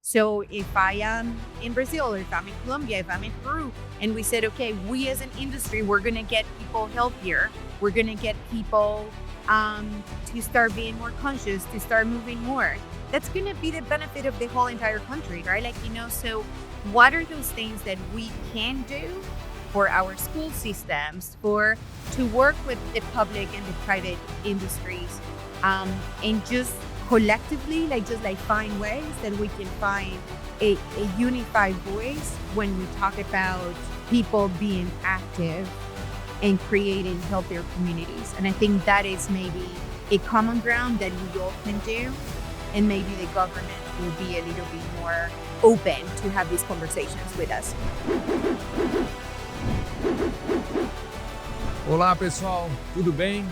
So if I am in Brazil, or if I'm in Colombia, if I'm in Peru, and we said, okay, we as an industry, we're going to get people healthier. We're going to get people to start being more conscious, to start moving more. That's going to be the benefit of the whole entire country, right? So what are those things that we can do for our school systems, to work with the public and the private industries, and just collectively, find ways that we can find a unified voice when we talk about people being active and creating healthier communities. And I think that is maybe a common ground that we all can do, and maybe the government will be a little bit more open to have these conversations with us. Olá pessoal, tudo bem?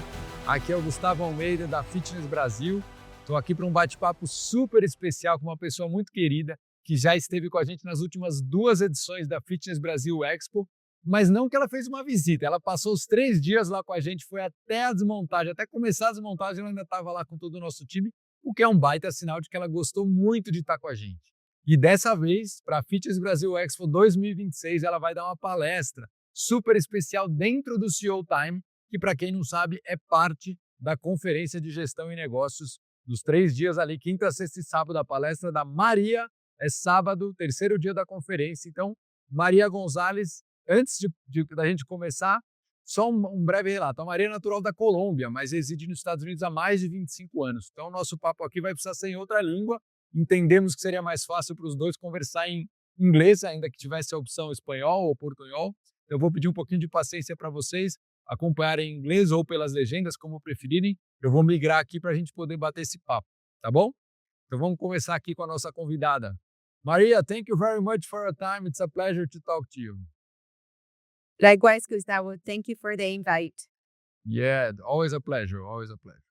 Aqui é o Gustavo Almeida da Fitness Brasil. Estou aqui para um bate-papo super especial com uma pessoa muito querida que já esteve com a gente nas últimas 2 edições da Fitness Brasil Expo, mas não que ela fez uma visita, ela passou os 3 dias lá com a gente, foi até a desmontagem, até começar a desmontagem ela ainda estava lá com todo o nosso time, o que é um baita sinal de que ela gostou muito de estar com a gente. E dessa vez, para a Fitness Brasil Expo 2026, ela vai dar uma palestra super especial dentro do CEO Time, que para quem não sabe é parte da Conferência de Gestão e Negócios dos 3 dias ali, quinta, sexta e sábado, a palestra da Maria, é sábado, 3º dia da conferência. Então, Maria González, antes da gente começar, só um breve relato. A Maria é natural da Colômbia, mas reside nos Estados Unidos há mais de 25 anos. Então, o nosso papo aqui vai precisar ser em outra língua. Entendemos que seria mais fácil para os dois conversar em inglês, ainda que tivesse a opção espanhol ou portunhol. Eu vou pedir um pouquinho de paciência para vocês acompanharem em inglês ou pelas legendas, como preferirem. Eu vou migrar aqui para a gente poder bater esse papo, tá bom? Então vamos começar aqui com a nossa convidada. Maria, thank you very much for your time. It's a pleasure to talk to you. Likewise, Gustavo, thank you for the invite. Yeah, always a pleasure, always a pleasure.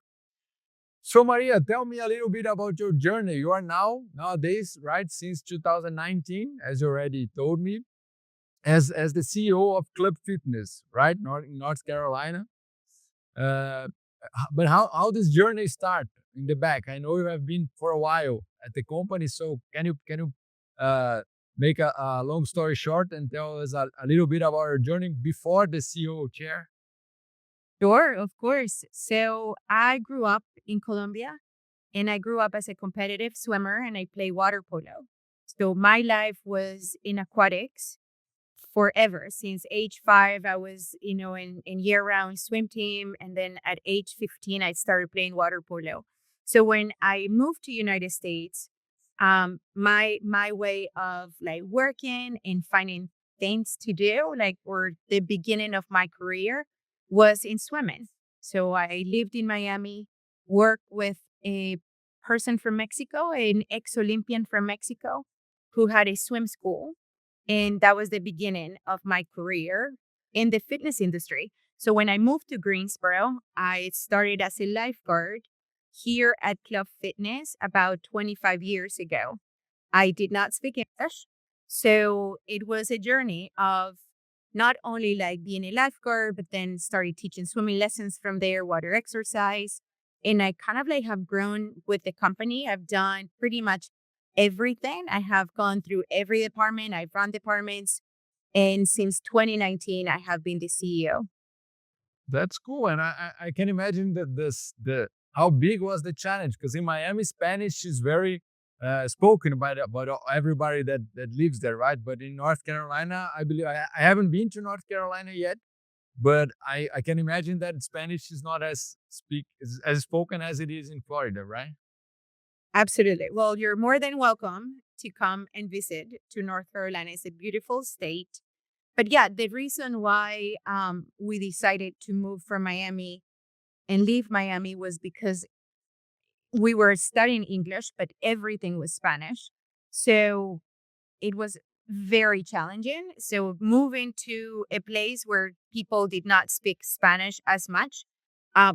So Maria, tell me a little bit about your journey. You are nowadays, right, since 2019, as you already told me, as the CEO of ClubFitness, right, in North Carolina. But how this journey start in the back? I know you have been for a while at the company, so can you make a long story short and tell us a little bit about your journey before the CEO chair? Sure, of course. So I grew up in Colombia, and I grew up as a competitive swimmer, and I play water polo. So my life was in aquatics forever. Since age 5, I was, in year-round swim team. And then at age 15, I started playing water polo. So when I moved to United States, my way of working and finding things to do, or the beginning of my career, was in swimming. So I lived in Miami, worked with a person from Mexico, an ex-Olympian from Mexico, who had a swim school. And that was the beginning of my career in the fitness industry. So when I moved to Greensboro, I started as a lifeguard here at Club Fitness about 25 years ago. I did not speak English. So it was a journey of not only being a lifeguard, but then started teaching swimming lessons from there, water exercise. And I kind of have grown with the company. I've done pretty much everything. I have gone through every department. I've run departments. And since 2019, I have been the CEO. That's cool. And I can imagine that how big was the challenge? Because in Miami, Spanish is very spoken by everybody that lives there, right? But in North Carolina, I believe, I haven't been to North Carolina yet, but I can imagine that Spanish is not as spoken as it is in Florida, right? Absolutely. Well, you're more than welcome to come and visit to North Carolina. It's a beautiful state. But yeah, the reason why we decided to move from Miami and leave Miami was because we were studying English, but everything was Spanish. So it was very challenging. So moving to a place where people did not speak Spanish as much,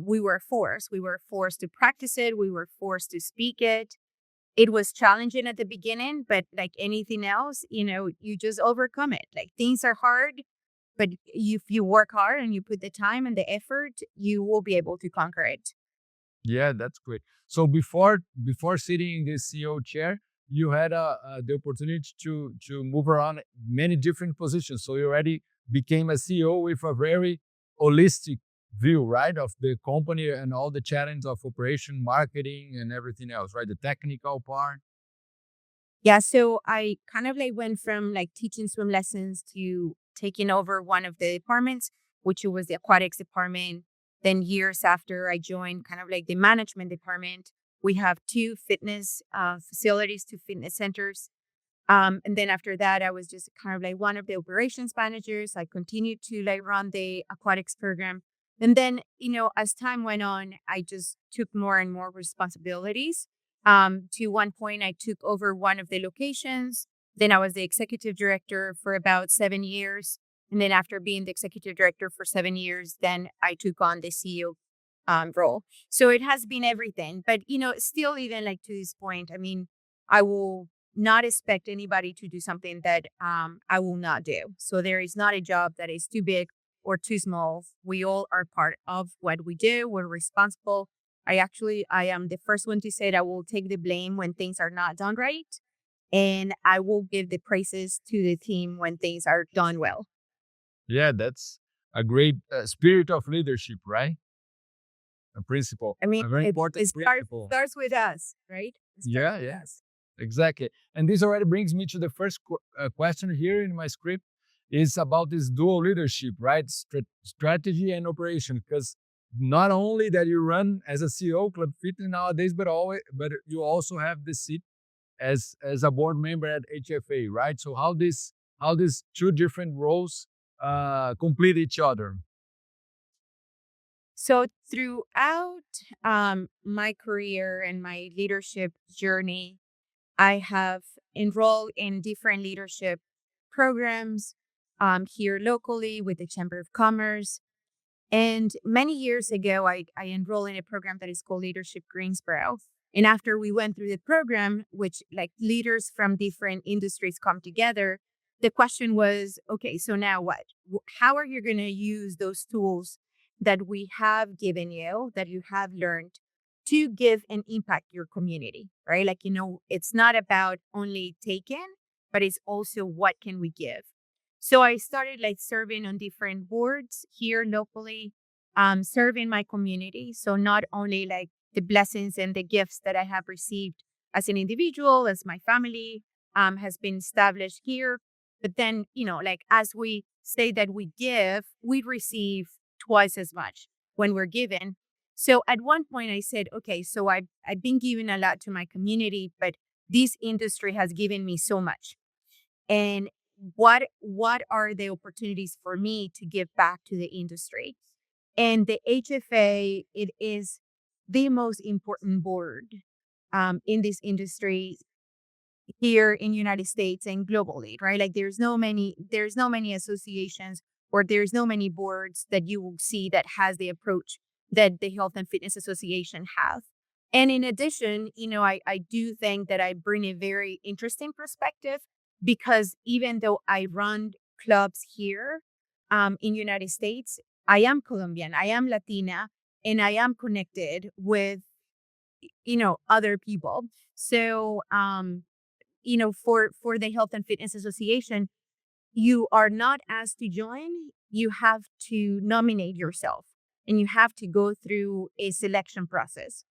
we were forced. We were forced to practice it. We were forced to speak it. It was challenging at the beginning, but like anything else, you just overcome it. Things are hard, but if you work hard and you put the time and the effort, you will be able to conquer it. Yeah, that's great. So before sitting in this CEO chair, you had the opportunity to move around many different positions. So you already became a CEO with a very holistic view, right, of the company and all the challenge of operation, marketing, and everything else, right? The technical part. Yeah, so I kind of like went from like teaching swim lessons to taking over one of the departments, which was the aquatics department. Then years after I joined kind of like the management department, we have two fitness facilities, two fitness centers. And then after that, I was just kind of like one of the operations managers. I continued to like run the aquatics program. And then, as time went on, I just took more and more responsibilities. To one point, I took over one of the locations. Then I was the executive director for about 7 years. And then after being the executive director for 7 years, then I took on the CEO role. So it has been everything. But, still even like to this point, I mean, I will not expect anybody to do something that I will not do. So there is not a job that is too big or too small. We all are part of what we do. We're responsible. I am the first one to say that I will take the blame when things are not done right. And I will give the praises to the team when things are done well. Yeah, that's a great spirit of leadership, right? A principle, I mean, a very it, important it starts, principle. starts with us, right? It starts Yeah, with yeah, us. exactly. And this already brings me to the first question here in my script is about this dual leadership, right? Strategy and operation. Because not only that you run as a CEO Club Fitness nowadays, but you also have the seat as a board member at HFA, right? So how these two different roles complete each other? So throughout my career and my leadership journey, I have enrolled in different leadership programs here locally with the Chamber of Commerce. And many years ago, I enrolled in a program that is called Leadership Greensboro. And after we went through the program, which like leaders from different industries come together, the question was, okay, so now what? How are you going to use those tools that we have given you, that you have learned to give and impact your community, right? Like, it's not about only taking, but it's also what can we give? So I started like serving on different boards here locally, serving my community. So not only like the blessings and the gifts that I have received as an individual, as my family has been established here, but then, like as we say that we give, we receive twice as much when we're given. So at one point I said, okay, so I've been giving a lot to my community, but this industry has given me so much. And what are the opportunities for me to give back to the industry? And the HFA, it is the most important board in this industry here in United States and globally, right? Like there's no many associations or there's no many boards that you will see that has the approach that the Health and Fitness Association have. And in addition, I do think that I bring a very interesting perspective because even though I run clubs here in United States, I am Colombian, I am Latina, and I am connected with, other people. So, for the Health and Fitness Association, you are not asked to join. You have to nominate yourself and you have to go through a selection process.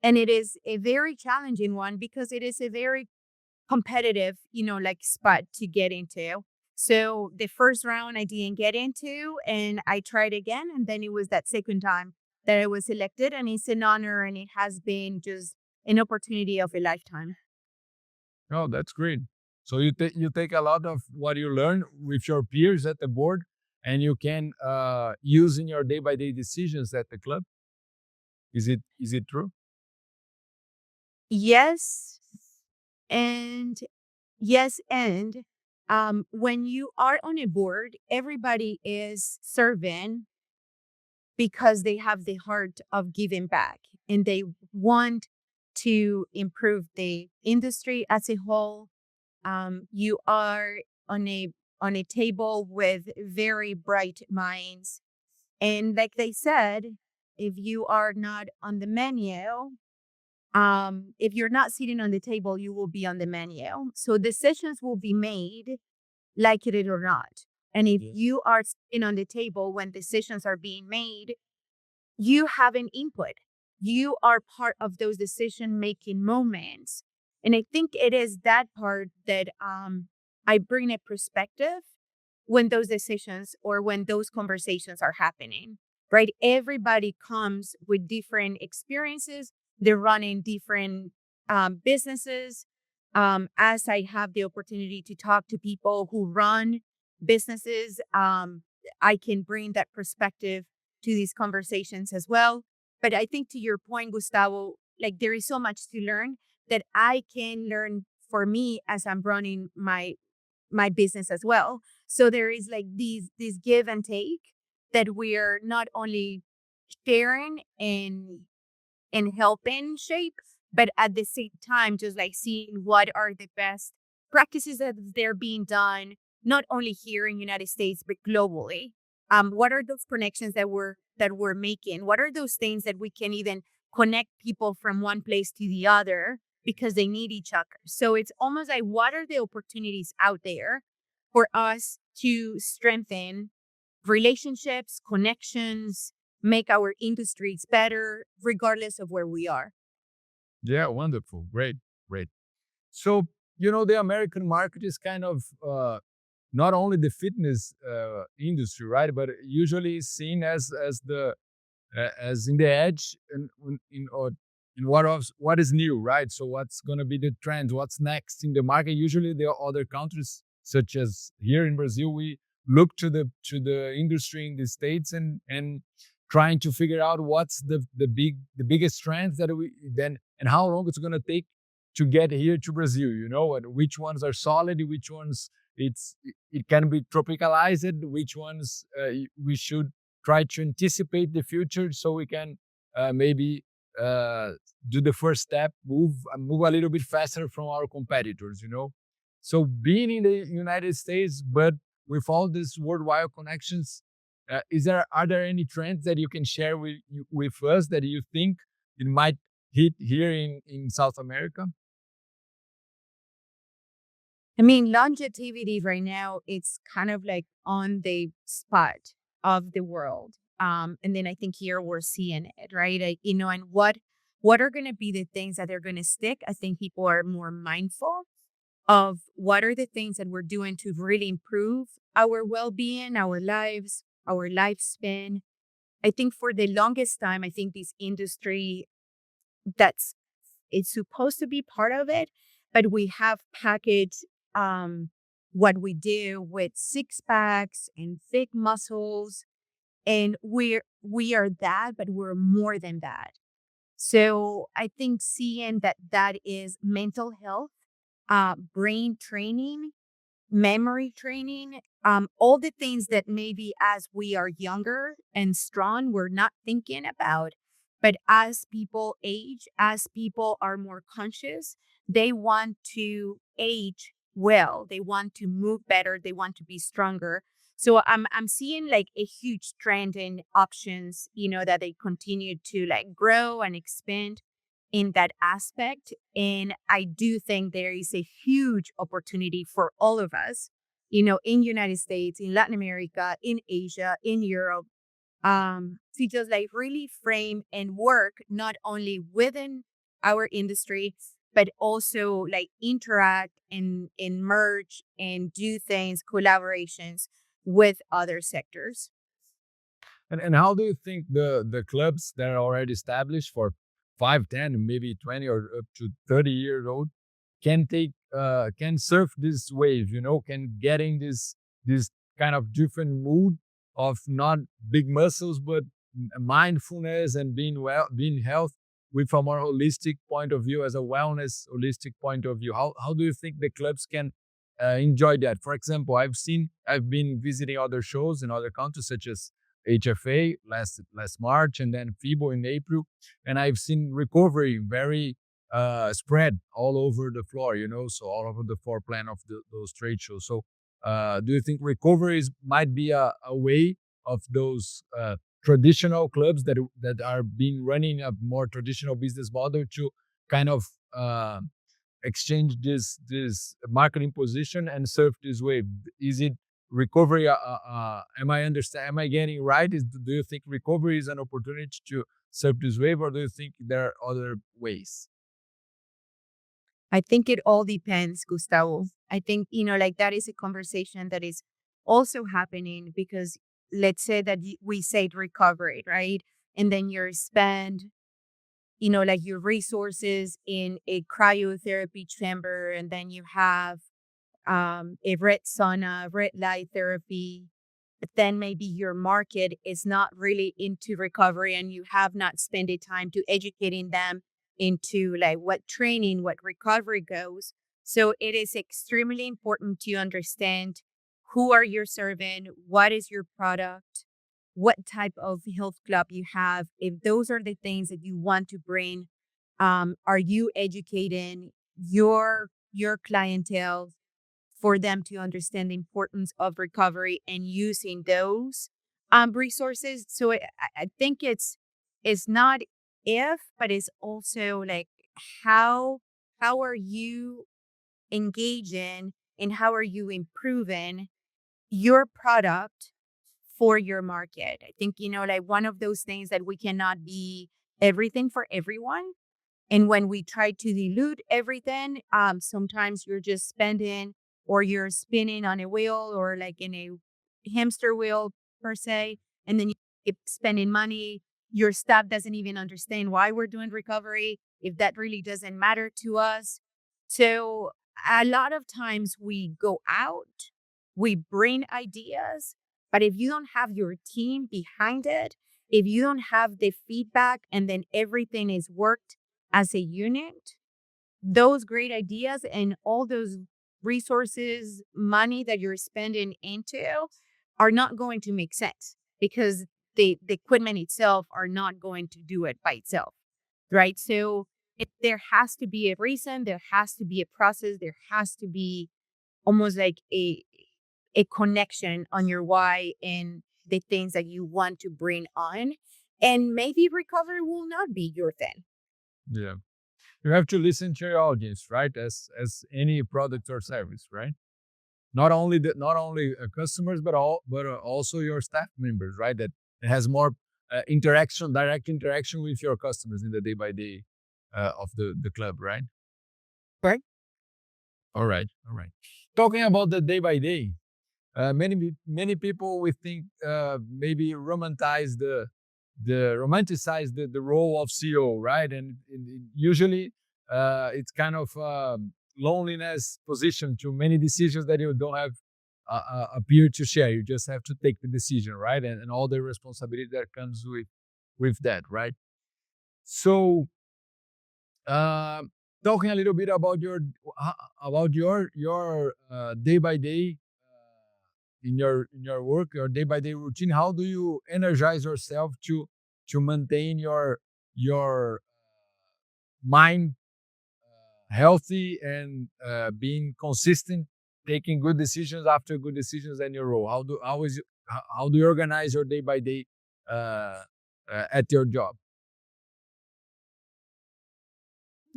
And it is a very challenging one because it is a very competitive, like spot to get into. So the first round I didn't get into and I tried again. And then it was that second time that I was selected. And it's an honor and it has been just an opportunity of a lifetime. Oh, that's great. So you take a lot of what you learn with your peers at the board, and you can use in your day by day decisions at the club. Is it true? Yes. And yes. And when you are on a board, everybody is serving because they have the heart of giving back and they want to improve the industry as a whole. You are on a table with very bright minds, and like they said, if you are not on the menu, If you're not sitting on the table, you will be on the menu. So decisions will be made, like it or not. And if Yes. you are sitting on the table when decisions are being made, you have an input. You are part of those decision making moments. And I think it is that part that I bring a perspective when those decisions or when those conversations are happening, right? Everybody comes with different experiences. They're running different businesses. As I have the opportunity to talk to people who run businesses, I can bring that perspective to these conversations as well. But I think to your point, Gustavo, like there is so much to learn that I can learn for me as I'm running my business as well. So there is like these give and take that we're not only sharing and helping shape, but at the same time, just like seeing what are the best practices that they're being done, not only here in United States, but globally. What are those connections that we're making? What are those things that we can even connect people from one place to the other because they need each other? So it's almost like what are the opportunities out there for us to strengthen relationships, connections, make our industries better, regardless of where we are. Yeah, wonderful. Great, great. So, the American market is kind of not only the fitness industry, right? But usually seen as in the edge in what is new, right? So what's going to be the trend? What's next in the market? Usually, the other countries, such as here in Brazil, we look to the industry in the states and trying to figure out what's the biggest trends that we then and how long it's going to take to get here to Brazil. And which ones are solid, which ones it can be tropicalized, which ones we should try to anticipate the future so we can maybe uh, do the first step, move a little bit faster from our competitors. So being in the United States, but with all these worldwide connections, are there any trends that you can share with us that you think it might hit here in South America? I mean, longevity right now, it's kind of like on the spot of the world. And then I think here we're seeing it, right? And what are going to be the things that are going to stick? I think people are more mindful of what are the things that we're doing to really improve our well-being, our lives, our lifespan. I think for the longest time, I think this industry that's it's supposed to be part of it, but we have packaged what we do with six packs and thick muscles, and we are that, but we're more than that. So I think seeing that is mental health, brain training, memory training, all the things that maybe as we are younger and strong, we're not thinking about. But as people age, as people are more conscious, they want to age well. They want to move better. They want to be stronger. So I'm seeing like a huge trend in options, that they continue to like grow and expand in that aspect. And I do think there is a huge opportunity for all of us, in United States, in Latin America, in Asia, in Europe, to just like really frame and work not only within our industry, but also like interact and merge and do things, collaborations with other sectors. And how do you think the clubs that are already established for 5, 10, maybe 20 or up to 30 years old can surf this wave, can get in this kind of different mood of not big muscles, but mindfulness and being health with a more holistic point of view, as a wellness holistic point of view. How do you think the clubs can enjoy that? For example, I've been visiting other shows in other countries such as HFA last March and then FIBO in April, and I've seen recovery very spread all over the floor, so all over the floor plan of those trade shows. So, do you think recovery might be a way of those traditional clubs that are being running a more traditional business model to kind of exchange this marketing position and surf this wave? Is it recovery? Am I getting right? Do you think recovery is an opportunity to surf this wave, or do you think there are other ways? I think it all depends, Gustavo. I think, like that is a conversation that is also happening because let's say that we said recovery, right? And then you're spend, like your resources in a cryotherapy chamber, and then you have a red sauna, red light therapy. But then maybe your market is not really into recovery and you have not spent the time to educating them into like what training, what recovery goes. So it is extremely important to understand who are you serving, what is your product, what type of health club you have. If those are the things that you want to bring, are you educating your clientele for them to understand the importance of recovery and using those resources? So I think it's not if, but it's also like how how are you engaging and how are you improving your product for your market? I think, like one of those things that we cannot be everything for everyone. And when we try to dilute everything, sometimes you're just spending or you're spinning on a wheel or like in a hamster wheel per se. And then you keep spending money. Your staff doesn't even understand why we're doing recovery, if that really doesn't matter to us. So a lot of times we go out, we bring ideas, but if you don't have your team behind it, if you don't have the feedback and then everything is worked as a unit, those great ideas and all those resources, money that you're spending into are not going to make sense because the equipment itself are not going to do it by itself, right? So there has to be a reason, there has to be a process, there has to be almost like a connection on your why and the things that you want to bring on. And maybe recovery will not be your thing. Yeah. You have to listen to your audience, right? As any product or service, right? Not only customers, but also your staff members, right? That has more direct interaction with your customers in the day by day of the club, right? Right. All right, all right. Talking about the day by day, many people we think maybe romanticize the role of CEO, right? And usually it's kind of loneliness position to many decisions that you don't have a peer to share. You just have to take the decision, right? And all the responsibility that comes with that, right? So uh, talking a little bit about your day by day in your work, your day by day routine. How do you energize yourself to maintain your mind healthy and being consistent, taking good decisions after good decisions in your role? How do you organize your day by day at your job?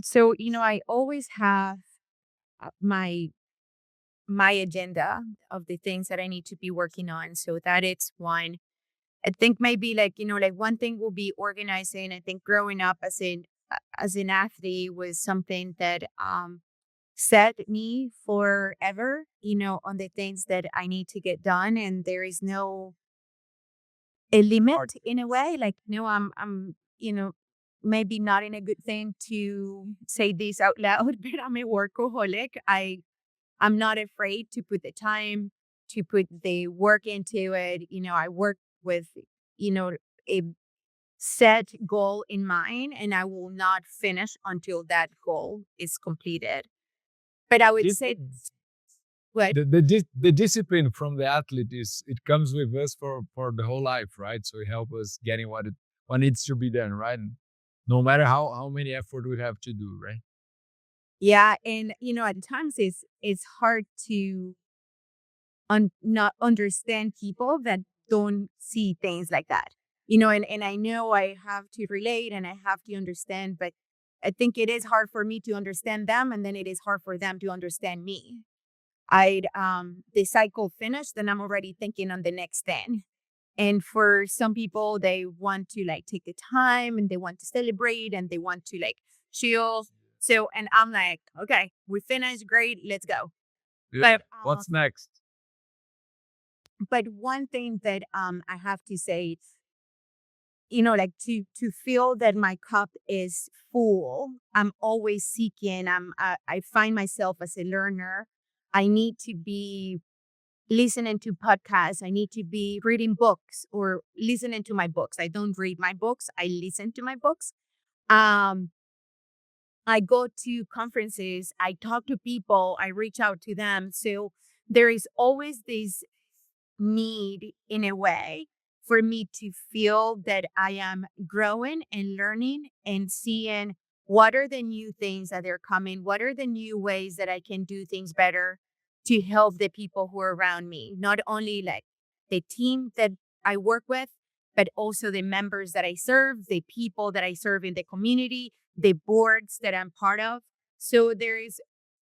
So, I always have my agenda of the things that I need to be working on. So that it's one. I think maybe like, like one thing will be organizing. I think growing up as an athlete was something that set me forever, on the things that I need to get done. And there is no a limit in a way. Like, I'm, maybe not in a good thing to say this out loud, but I'm a workaholic. I'm not afraid to put the time, to put the work into it. I work with, a set goal in mind, and I will not finish until that goal is completed. But I would This, say, what? the discipline from the athlete is it comes with us for the whole life, right? So it helps us getting what needs to be done, right? And no matter how many effort we have to do, right? Yeah. And, at times it's hard to not understand people that don't see things like that. And I know I have to relate and I have to understand, but I think it is hard for me to understand them, and then it is hard for them to understand me. I'd the cycle finished, then I'm already thinking on the next thing. And for some people, they want to like take the time and they want to celebrate and they want to like chill. So, and I'm like, okay, we finished, great, let's go. Yeah. But What's next? but one thing that I have to say, like to feel that my cup is full, I'm always seeking. I find myself as a learner. I need to be listening to podcasts. I need to be reading books or listening to my books. I don't read my books. I listen to my books. Um, I go to conferences. I talk to people. I reach out to them. So there is always this need in a way for me to feel that I am growing and learning and seeing what are the new things that are coming, what are the new ways that I can do things better to help the people who are around me, not only like the team that I work with, but also the members that I serve, the people that I serve in the community, the boards that I'm part of. So there is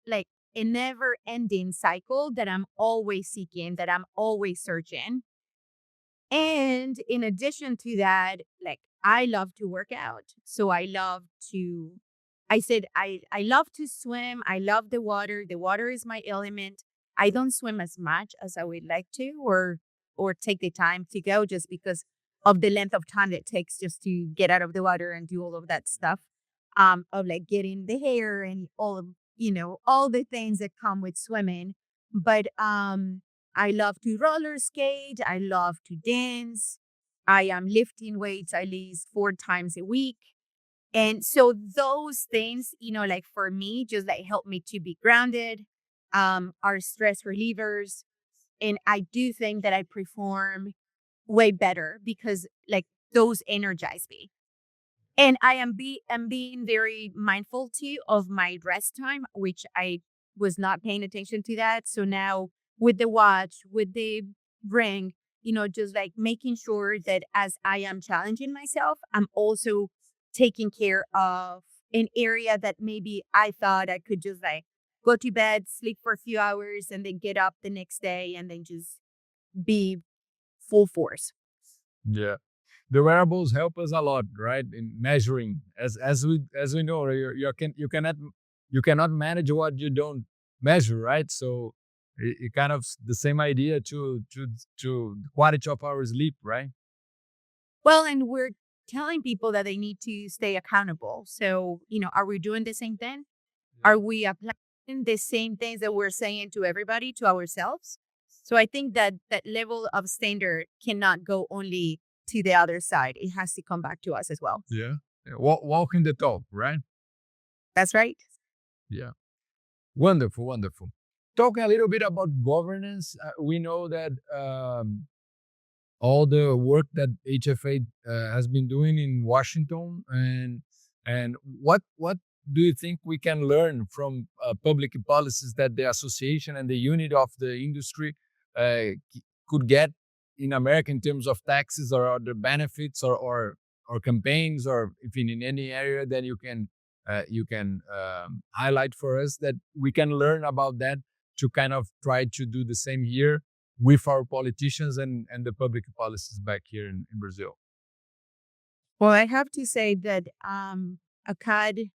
like a never ending cycle that I'm always seeking, that I'm always searching. And in addition to that, like I love to work out. So I said, I love to swim. I love the water. The water is my element. I don't swim as much as I would like to, or take the time to go just because of the length of time it takes just to get out of the water and do all of that stuff. Of like getting the hair and all of, all the things that come with swimming. But I love to roller skate. I love to dance. I am lifting weights at least 4 times a week. And so those things, like for me, just like help me to be grounded, are stress relievers. And I do think that I perform way better because like those energize me. And I'm being very mindful too of my rest time, which I was not paying attention to that. So now with the watch, with the ring, just like making sure that as I am challenging myself, I'm also taking care of an area that maybe I thought I could just like go to bed, sleep for a few hours, and then get up the next day and then just be full force. Yeah. The wearables help us a lot, right? In measuring, as we know, you cannot manage what you don't measure, right? So it kind of the same idea to quality of our sleep, right? Well, and we're telling people that they need to stay accountable. So, are we doing the same thing? Are we applying the same things that we're saying to everybody, to ourselves? So I think that that level of standard cannot go only to the other side. It has to come back to us as well. Yeah. Walking the talk, right? That's right. Yeah. Wonderful, wonderful. Talking a little bit about governance, we know that all the work that HFA has been doing in Washington, and what do you think we can learn from public policies that the association and the unit of the industry could get in America in terms of taxes or other benefits or campaigns, or if in any area that you can highlight for us that we can learn about that to kind of try to do the same here with our politicians and the public policies back here in Brazil. Well, I have to say that ACAD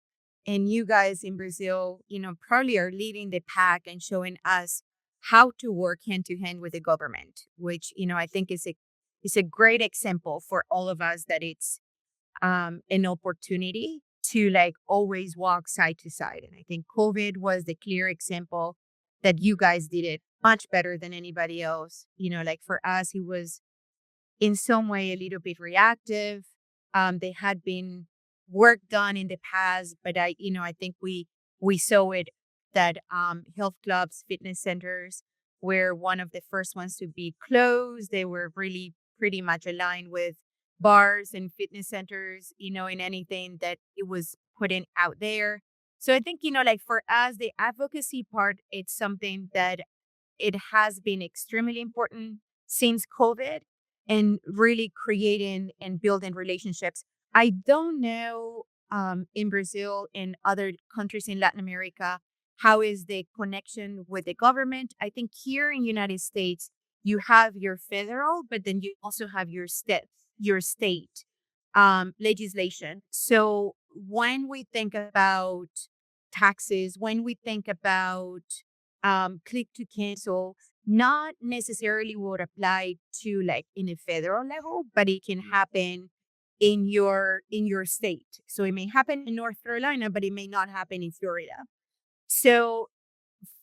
and you guys in Brazil, probably are leading the pack and showing us how to work hand to hand with the government, which, I think is a great example for all of us that it's an opportunity to like always walk side to side. And I think COVID was the clear example that you guys did it much better than anybody else. Like for us, it was in some way a little bit reactive. They had been work done in the past, but I think we saw it that health clubs, fitness centers were one of the first ones to be closed. They were really pretty much aligned with bars and fitness centers, in anything that it was putting out there. So I think, like for us, the advocacy part, it's something that it has been extremely important since COVID and really creating and building relationships. I don't know in Brazil and other countries in Latin America, how is the connection with the government? I think here in United States, you have your federal, but then you also have your state legislation. So when we think about taxes, when we think about click to cancel, not necessarily would apply to like in a federal level, but it can happen in your state. So it may happen in North Carolina, but it may not happen in Florida. So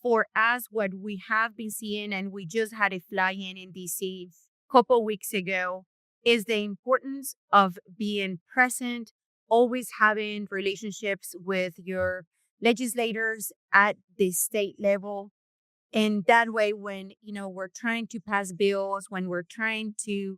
for us, what we have been seeing, and we just had a fly-in DC a couple weeks ago, is the importance of being present, always having relationships with your legislators at the state level. And that way, when, we're trying to pass bills, when we're trying to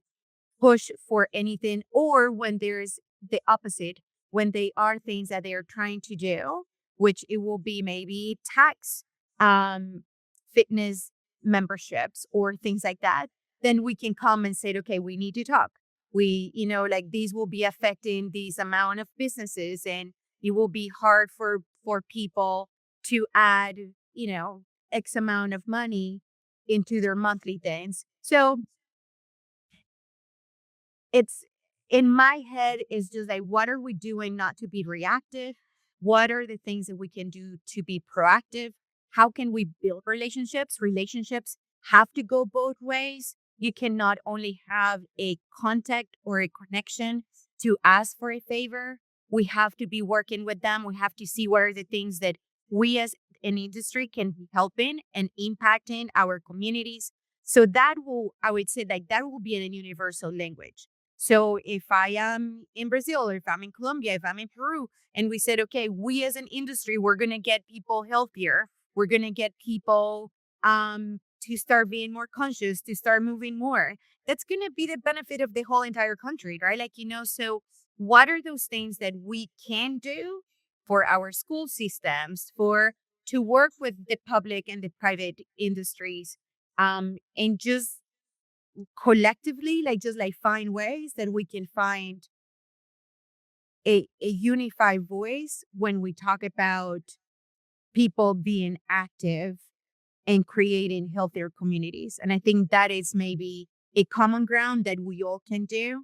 push for anything, or when there's the opposite, when they are things that they are trying to do, which it will be maybe tax um fitness memberships or things like that, then we can come and say, okay, we need to talk. We, like these will be affecting these amount of businesses, and it will be hard for people to add, X amount of money into their monthly things. So it's in my head is just like, what are we doing not to be reactive? What are the things that we can do to be proactive? How can we build relationships? Relationships have to go both ways. You cannot only have a contact or a connection to ask for a favor. We have to be working with them. We have to see what are the things that we as an industry can be helping and impacting our communities. So that will, I would say, like that will be a universal language. So if I am in Brazil, or if I'm in Colombia, if I'm in Peru, and we said, okay, we as an industry, we're going to get people healthier. We're going to get people to start being more conscious, to start moving more. That's going to be the benefit of the whole entire country, right? Like, so what are those things that we can do for our school systems, for to work with the public and the private industries, and just collectively, like just like find ways that we can find a unified voice when we talk about people being active and creating healthier communities. And I think that is maybe a common ground that we all can do.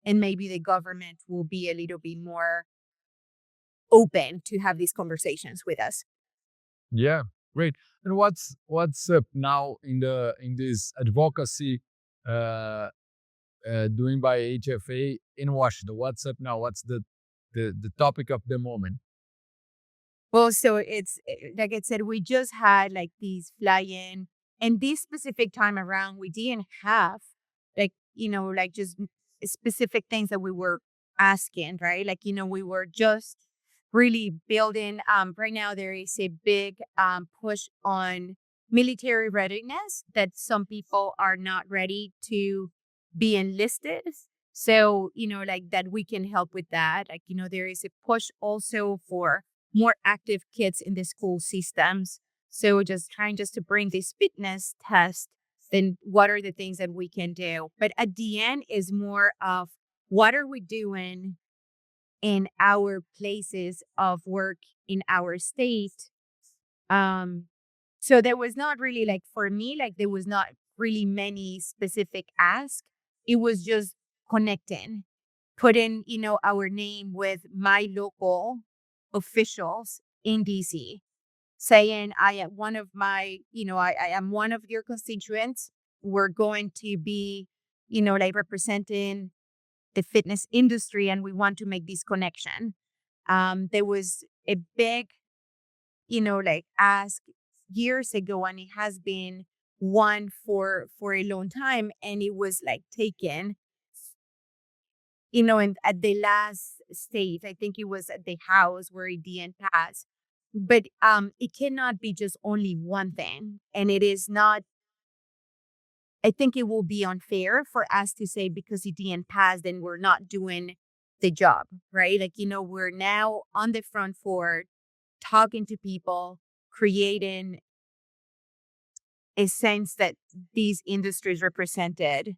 And maybe the government will be a little bit more open to have these conversations with us. Yeah, great. And what's up now in this advocacy uh, doing by HFA in Washington? What's up now? What's the topic of the moment? Well, so it's like I said, we just had like these fly in, and this specific time around, we didn't have like, like just specific things that we were asking, right? Like, we were just really building. Right now, there is a big push on military readiness that some people are not ready to be enlisted. So, like that we can help with that. Like, there is a push also for more active kids in the school systems. So just trying just to bring this fitness test, then what are the things that we can do? But at the end is more of what are we doing in our places of work in our state. Um, so there was not really like for me, like there was not really many specific asks. It was just connecting, putting, our name with my local officials in DC, saying I am one of my, I am one of your constituents. We're going to be, like representing the fitness industry, and we want to make this connection. There was a big, like ask years ago, and it has been one for a long time, and it was like taken, and at the last stage, I think it was at the House where it didn't pass. But it cannot be just only one thing, and it is not. I think it will be unfair for us to say because it didn't pass, then we're not doing the job, right? Like, we're now on the front for talking to people, creating a sense that these industries represented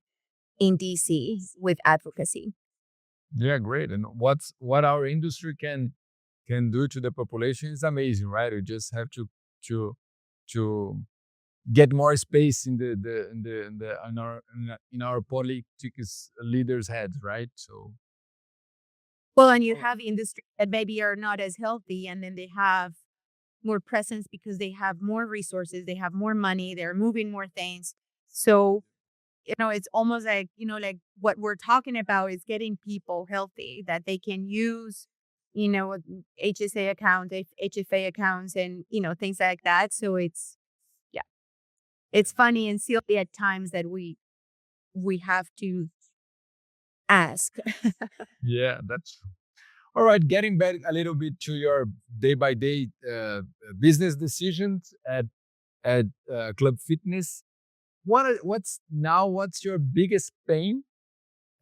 in DC with advocacy. Yeah, great. And what our industry can do to the population is amazing, right? We just have to to get more space in our politics leaders' heads, right? So Well, and you have industries that maybe are not as healthy, and then they have more presence because they have more resources, they have more money, they're moving more things. So, it's almost like, like what we're talking about is getting people healthy that they can use, HSA accounts, HFA accounts, and, things like that. So yeah, it's funny and silly at times that we have to ask. yeah, that's all right. Getting back a little bit to your day by day business decisions at Club Fitness. What's your biggest pain,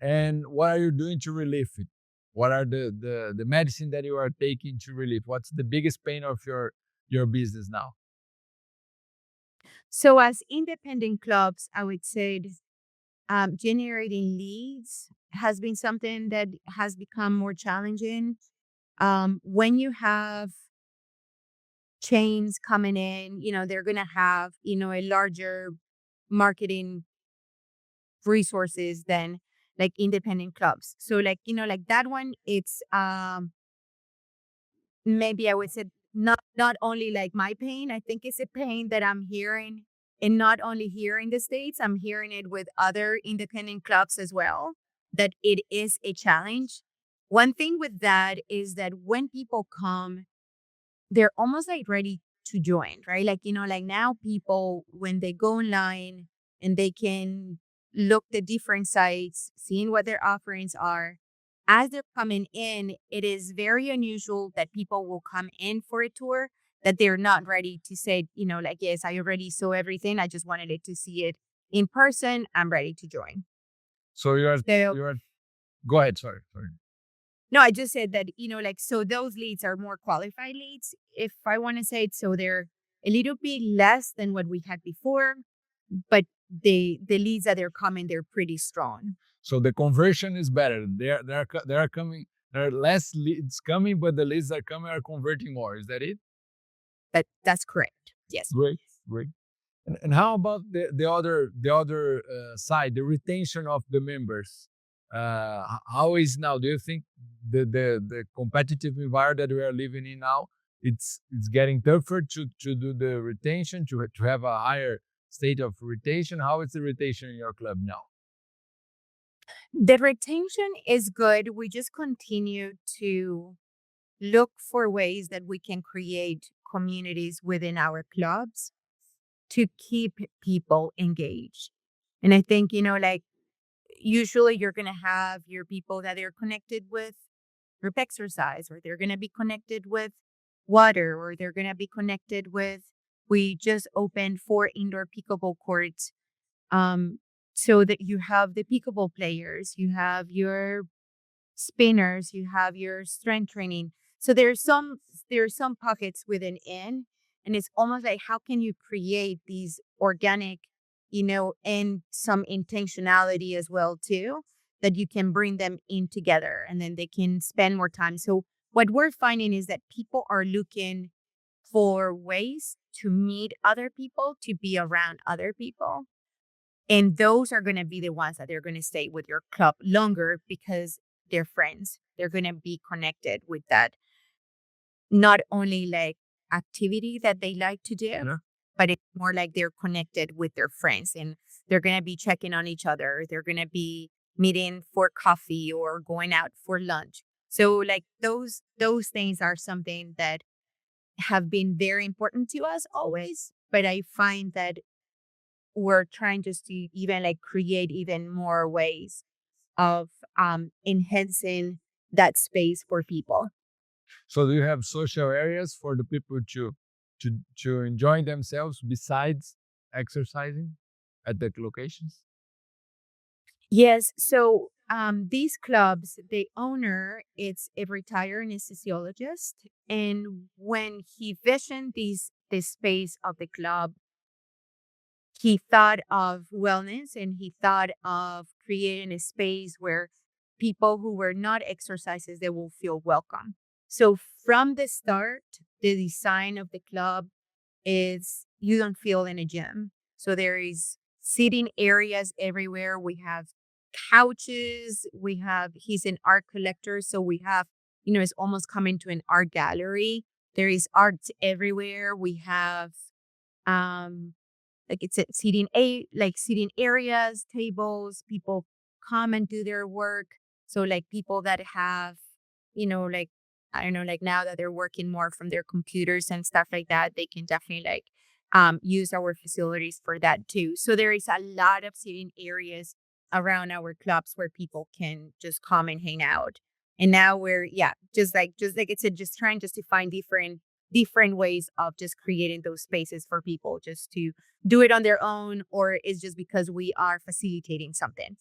and what are you doing to relieve it? What are the medicine that you are taking to relieve? What's the biggest pain of your business now? So, as independent clubs, I would say generating leads has been something that has become more challenging. When you have chains coming in, they're going to have, a larger marketing resources than like independent clubs. So like, like that one, it's maybe I would say not only like my pain, I think it's a pain that I'm hearing, and not only here in the States, I'm hearing it with other independent clubs as well, that it is a challenge. One thing with that is that when people come, they're almost like ready to join, right? Like, like now people, when they go online and they can look the different sites, seeing what their offerings are, as they're coming in, it is very unusual that people will come in for a tour that they're not ready to say, like, yes, I already saw everything. I just wanted it to see it in person. I'm ready to join. So So you're go ahead. Sorry. no, I just said that, like, so those leads are more qualified leads, if I want to say it. So they're a little bit less than what we had before, but the leads that they're coming, they're pretty strong. So the conversion is better. They are coming. There are less leads coming, but the leads that are coming are converting more. Is that it? That's correct. Yes. Great, great. And how about the other side, the retention of the members? How is now? Do you think the competitive environment that we are living in now, it's getting tougher to do the retention, to have a higher state of retention? How is the retention in your club now? The retention is good. We just continue to look for ways that we can create communities within our clubs to keep people engaged. And I think, like usually you're going to have your people that they're connected with group exercise, or they're going to be connected with water, or they're going to be connected with, we just opened 4 indoor pickleball courts. Um, so that you have the pickleball players, you have your spinners, you have your strength training. So there's some pockets within in, and it's almost like how can you create these organic, and some intentionality as well too, that you can bring them in together and then they can spend more time. So what we're finding is that people are looking for ways to meet other people, to be around other people. And those are going to be the ones that they're going to stay with your club longer because they're friends. They're going to be connected with that, not only like activity that they like to do, Yeah. but it's more like they're connected with their friends, and they're going to be checking on each other. They're going to be meeting for coffee or going out for lunch. So like those things are something that have been very important to us always. But I find that we're trying just to even like create even more ways of enhancing that space for people. So do you have social areas for the people to enjoy themselves besides exercising at the locations? Yes. So these clubs, the owner, it's a retired anesthesiologist. And when he visioned this space of the club, he thought of wellness, and he thought of creating a space where people who were not exercises, they will feel welcome. So from the start, the design of the club is you don't feel in a gym. So there is sitting areas everywhere. We have couches. He's an art collector. So we have, it's almost coming to an art gallery. There is art everywhere. We have, like it's a sitting areas, tables, people come and do their work. So like people that have, like, I don't know, like now that they're working more from their computers and stuff like that, they can definitely like use our facilities for that too. So there is a lot of sitting areas around our clubs where people can just come and hang out. And now we're, just like I said, just trying just to find different ways of just creating those spaces for people just to do it on their own, or is just because we are facilitating something.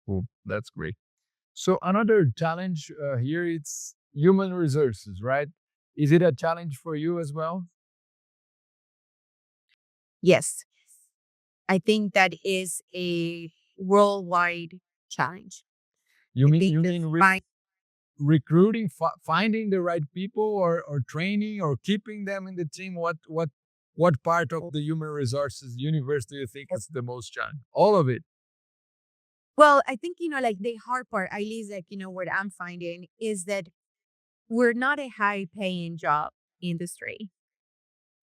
Cool. That's great. So another challenge here, it's human resources, right? Is it a challenge for you as well? Yes, I think that is a worldwide challenge. You I mean think you that mean recruiting, finding the right people, or training, or keeping them in the team? What part of the human resources universe do you think is the most challenge? All of it. well, I think, like the hard part, at least like, what I'm finding is that we're not a high paying job industry.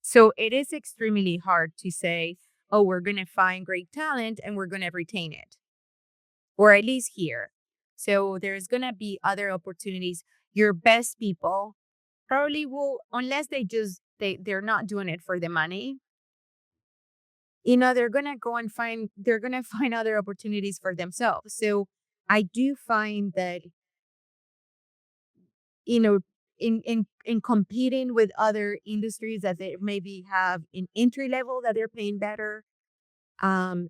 So it is extremely hard to say, oh, we're going to find great talent and we're going to retain it, or at least here. So there's going to be other opportunities. Your best people probably will, unless they're not doing it for the money, they're going to go and they're going to find other opportunities for themselves. So I do find that, you know, in competing with other industries that they maybe have in entry level that they're paying better,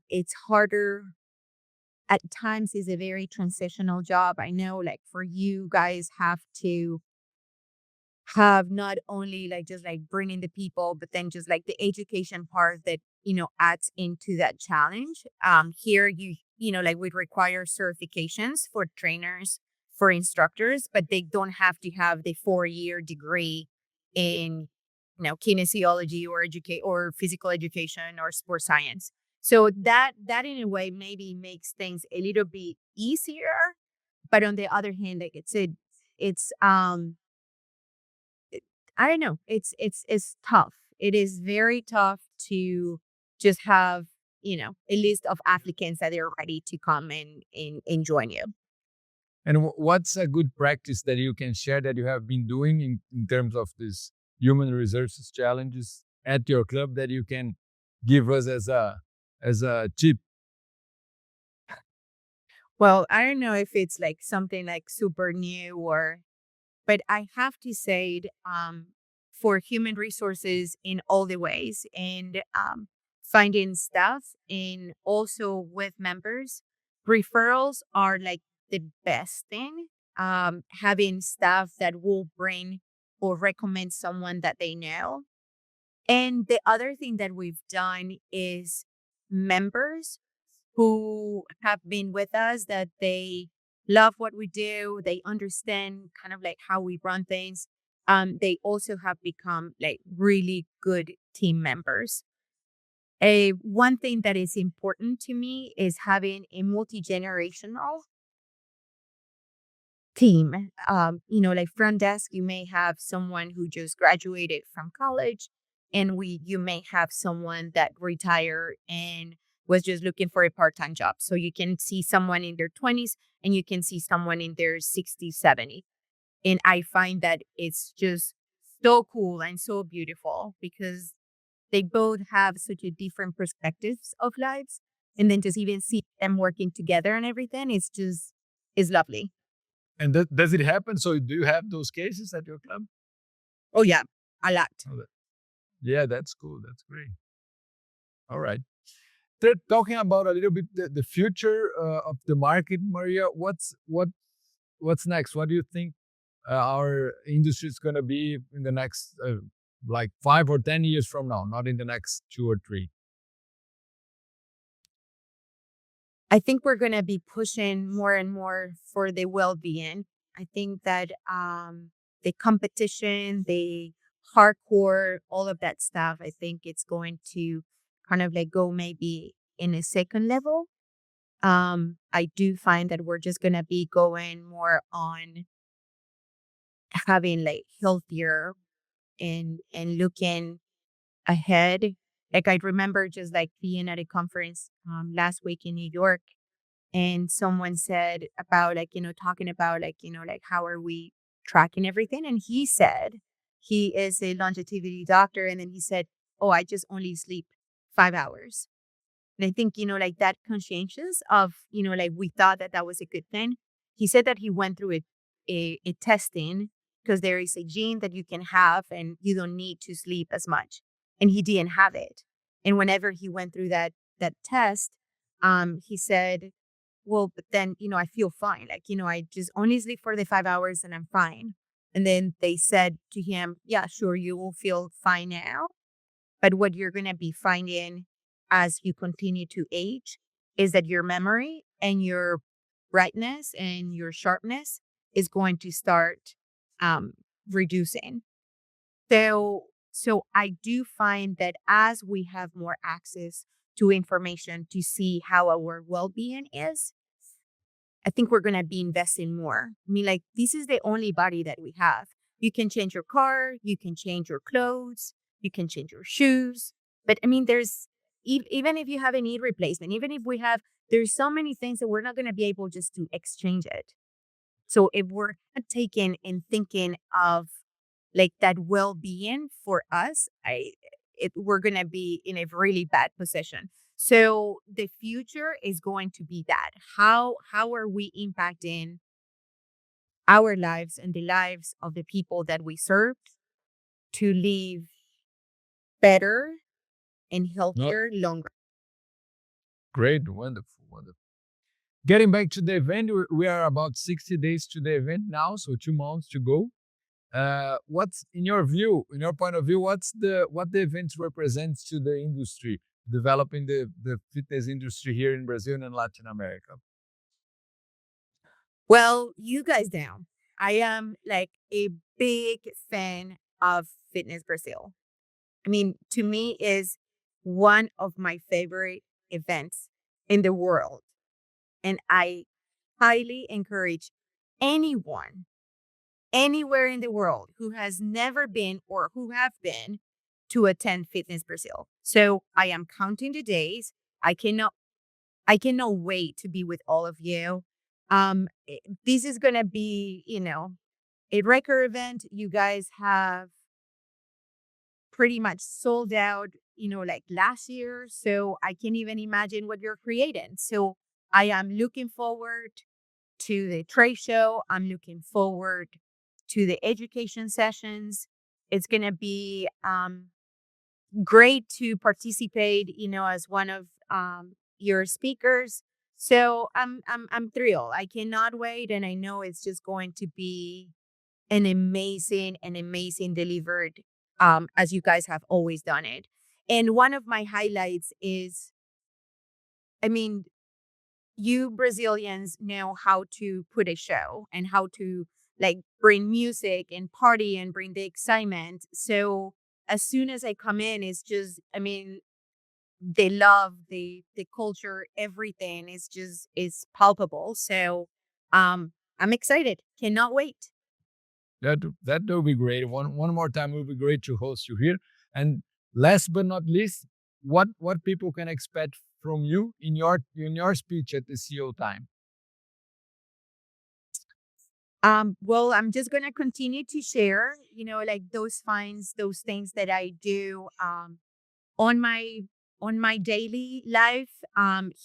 it's harder at times. Is a very transitional job. I know, like for you guys have to have not only like just like bringing the people, but then just like the education part that, adds into that challenge. Here like we require certifications for trainers, for instructors, but they don't have to have the 4-year degree in, kinesiology or physical education or sports science. So that in a way maybe makes things a little bit easier. But on the other hand, like it's I don't know. It's tough. It is very tough to just have, a list of applicants that are ready to come and join you. And what's a good practice that you can share that you have been doing in terms of this human resources challenges at your club that you can give us as a tip? Well, I don't know if it's like something like super new but I have to say, for human resources in all the ways and finding staff and also with members, referrals are like the best thing. Having staff that will bring or recommend someone that they know. And the other thing that we've done is members who have been with us that they love what we do, they understand kind of like how we run things. They also have become like really good team members. One thing that is important to me is having a multi-generational team. Like front desk, you may have someone who just graduated from college, and you may have someone that retired and was just looking for a part-time job. So you can see someone in their 20s and you can see someone in their 60s, 70. And I find that it's just so cool and so beautiful because they both have such a different perspectives of lives. And then just even see them working together and everything, is lovely. And does it happen? So do you have those cases at your club? Oh yeah, a lot. Oh, yeah, that's cool. That's great. All right. Talking about a little bit the future of the market, Maria. What's next? What do you think our industry is going to be in the next like 5 or 10 years from now? Not in the next 2 or 3. I think we're going to be pushing more and more for the well-being. I think that the competition, the hardcore, all of that stuff, I think it's going to kind of like go maybe in a second level. I do find that we're just going to be going more on having like healthier and looking ahead. Like I remember just like being at a conference last week in New York, and someone said about like, talking about like, like how are we tracking everything? And he said he is a longevity doctor. And then he said, oh, I just only sleep 5 hours. And I think, like that conscientious of, like we thought that that was a good thing. He said that he went through a testing because there is a gene that you can have and you don't need to sleep as much. And he didn't have it. And whenever he went through that test, he said, well, but then, I feel fine. Like, I just only sleep for the 5 hours and I'm fine. And then they said to him, yeah, sure, you will feel fine now. But what you're going to be finding as you continue to age is that your memory and your brightness and your sharpness is going to start um, reducing. So I do find that as we have more access to information to see how our well-being is, I think we're going to be investing more. I mean, like, this is the only body that we have. You can change your car, you can change your clothes, you can change your shoes. But I mean, there's even if you have a knee replacement, even if we have, there's so many things that we're not going to be able just to exchange it. So if we're not taking and thinking of like that well-being for us, we're going to be in a really bad position. So the future is going to be that. How are we impacting our lives and the lives of the people that we serve to live better and Not healthier longer? great, wonderful, wonderful. Getting back to the event, we are about 60 days to the event now, so 2 months to go. What's in your view, in your point of view, what the event represents to the industry, developing the fitness industry here in Brazil and Latin America? Well, you guys down. I am like a big fan of Fitness Brazil. I mean, to me is one of my favorite events in the world. And I highly encourage anyone, anywhere in the world who has never been or who have been to attend Fitness Brazil. So I am counting the days. I cannot I cannot wait to be with all of you. This is gonna be, a record event. You guys have pretty much sold out, like last year. So I can't even imagine what you're creating. So I am looking forward to the trade show. I'm looking forward to the education sessions. It's going to be great to participate, as one of your speakers. So I'm thrilled. I cannot wait, and I know it's just going to be an amazing delivered, as you guys have always done it. And one of my highlights is, I mean, you Brazilians know how to put a show and how to like bring music and party and bring the excitement. So as soon as I come in, it's just, I mean, the love, the culture, everything is palpable. So I'm excited. Cannot wait. That will be great. One more time, it will be great to host you here. And last but not least, what people can expect from you in your speech at the CEO time? Well, I'm just gonna continue to share, like those finds, those things that I do on my on my daily life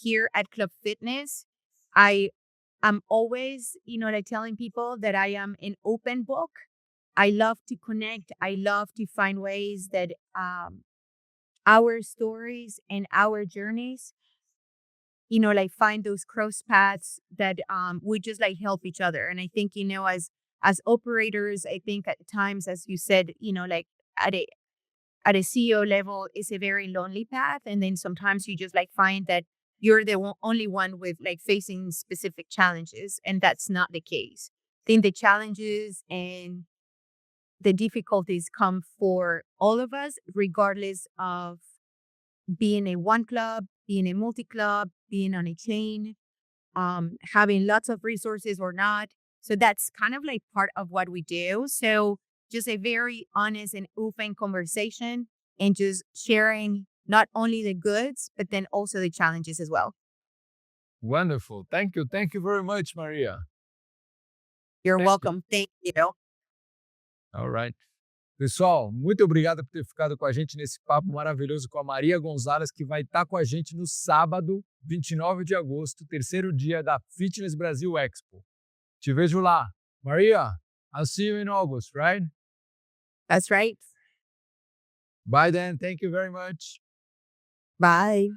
here at Club Fitness. I am always, like telling people that I am an open book. I love to connect. I love to find ways that our stories and our journeys, like find those cross paths that we just like help each other. And I think, as operators, I think at times, as you said, like at a CEO level is a very lonely path. And then sometimes you just like find that you're the only one with like facing specific challenges, and that's not the case. I think the challenges and the difficulties come for all of us, regardless of being a one club, being a multi club, being on a chain, having lots of resources or not. So that's kind of like part of what we do. So just a very honest and open conversation, and just sharing not only the goods, but then also the challenges as well. Wonderful. Thank you. Thank you very much, Maria. You're Thank you. welcome. Thank you. All right. Pessoal, muito obrigado por ter ficado com a gente nesse papo maravilhoso com a Maria González, que vai estar com a gente no sábado, 29 de agosto, terceiro dia da Fitness Brasil Expo. Te vejo lá. Maria, I'll see you in August, right? That's right. Bye then. Thank you very much. Bye.